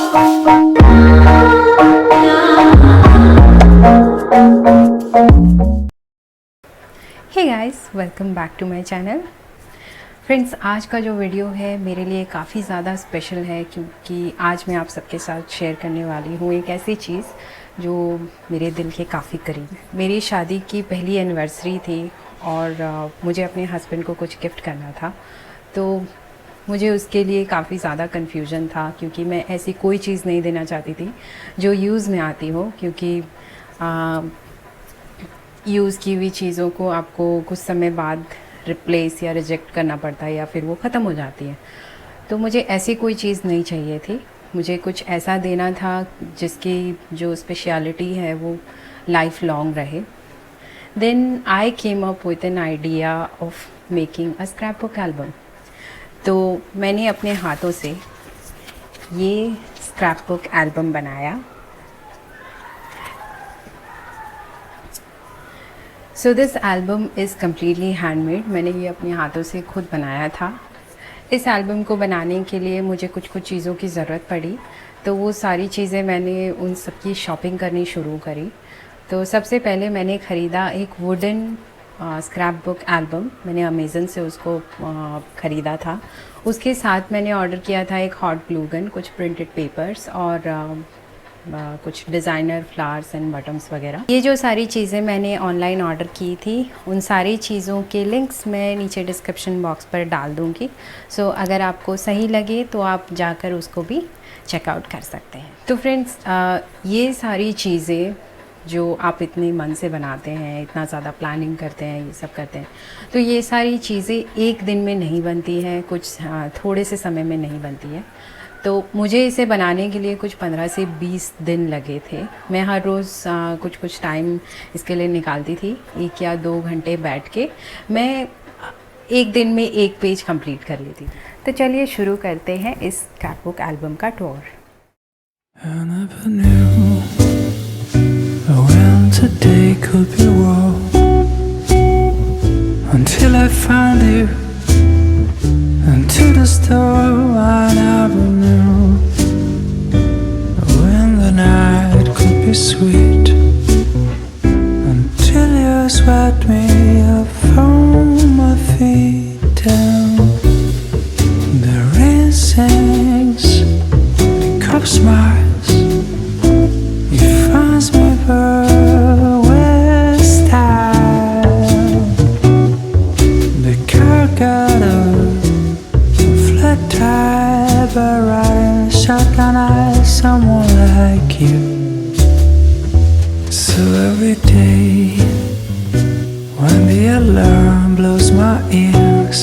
Hey guys, welcome back to my channel. Friends, आज का जो वीडियो है मेरे लिए काफ़ी ज़्यादा स्पेशल है क्योंकि आज मैं आप सबके साथ शेयर करने वाली हूँ एक ऐसी चीज़ जो मेरे दिल के काफ़ी करीब है। मेरी शादी की पहली एनिवर्सरी थी और मुझे अपने हस्बैंड को कुछ गिफ्ट करना था, तो मुझे उसके लिए काफ़ी ज़्यादा कन्फ्यूजन था क्योंकि मैं ऐसी कोई चीज़ नहीं देना चाहती थी जो यूज़ में आती हो, क्योंकि यूज़ की हुई चीज़ों को आपको कुछ समय बाद रिप्लेस या रिजेक्ट करना पड़ता है या फिर वो ख़त्म हो जाती है। तो मुझे ऐसी कोई चीज़ नहीं चाहिए थी, मुझे कुछ ऐसा देना था जिसकी जो स्पेशलिटी है वो लाइफ लॉन्ग रहे। Then I came up with an idea of making a scrap book album. तो मैंने अपने हाथों से ये स्क्रैप बुक एल्बम बनाया। So this album is completely handmade. मैंने ये अपने हाथों से खुद बनाया था। इस एल्बम को बनाने के लिए मुझे कुछ चीज़ों की ज़रूरत पड़ी, तो वो सारी चीज़ें मैंने उन सब की शॉपिंग करनी शुरू करी। तो सबसे पहले मैंने ख़रीदा एक वुडन स्क्रैप बुक एल्बम। मैंने अमेज़न से उसको ख़रीदा था। उसके साथ मैंने ऑर्डर किया था एक हॉट ग्लू गन, कुछ प्रिंटेड पेपर्स और कुछ डिज़ाइनर फ्लावर्स एंड बटन्स वगैरह। ये जो सारी चीज़ें मैंने ऑनलाइन ऑर्डर की थी, उन सारी चीज़ों के लिंक्स मैं नीचे डिस्क्रिप्शन बॉक्स पर डाल दूँगी। सो अगर आपको सही लगे तो आप जाकर उसको भी चेकआउट कर सकते हैं। तो फ्रेंड्स, ये सारी चीज़ें जो आप इतने मन से बनाते हैं, इतना ज़्यादा प्लानिंग करते हैं, ये सब करते हैं, तो ये सारी चीज़ें एक दिन में नहीं बनती हैं, कुछ थोड़े से समय में नहीं बनती है। तो मुझे इसे बनाने के लिए कुछ 15 से 20 दिन लगे थे। मैं हर रोज़ कुछ टाइम इसके लिए निकालती थी। 1 या 2 घंटे बैठ के मैं एक दिन में एक पेज कंप्लीट कर लेती थी। तो चलिए शुरू करते हैं इस स्क्रैप बुक एल्बम का tour. Into the store, I never knew when the night could be sweet. Until you swept me up from my feet down. The rain sings, the cup smiles. It finds me with style. The car got up. But riding shotgun, I someone like you. So every day when the alarm blows my ears,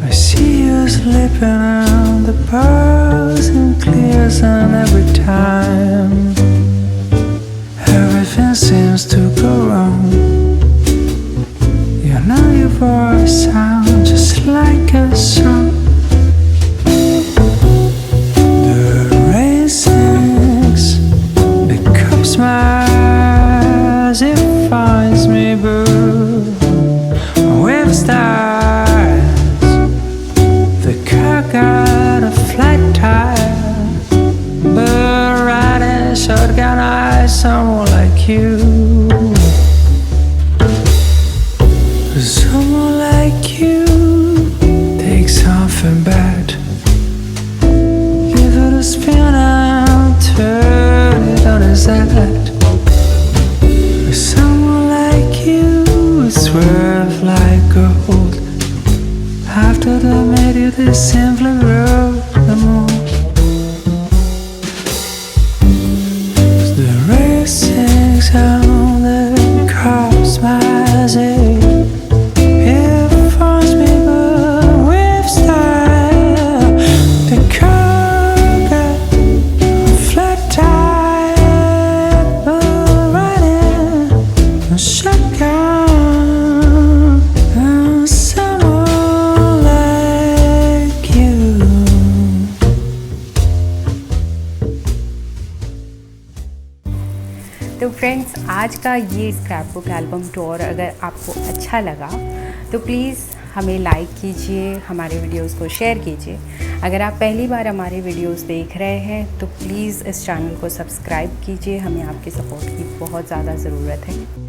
I see you sleeping on the bars and clears, and every time everything seems to go wrong. You know your voice sounds just like a song. Smiles, it finds me blue with stars. The car got a flat tire, but riding shotgun, I someone like you. Someone like you, take something bad, give it a spin and turn it on its head. Someone like you, it's worth like gold. After they made you, they simply wrote the mold. The racing sound, the car smiles, it finds me but with style. The car got a flat tire, but riding a shotgun, and someone like you. तो friends, आज का ये scrap book album tour अगर आपको अच्छा लगा तो please हमें लाइक कीजिए, हमारे वीडियोस को शेयर कीजिए। अगर आप पहली बार हमारे वीडियोस देख रहे हैं तो प्लीज़ इस चैनल को सब्सक्राइब कीजिए, हमें आपके सपोर्ट की बहुत ज़्यादा ज़रूरत है।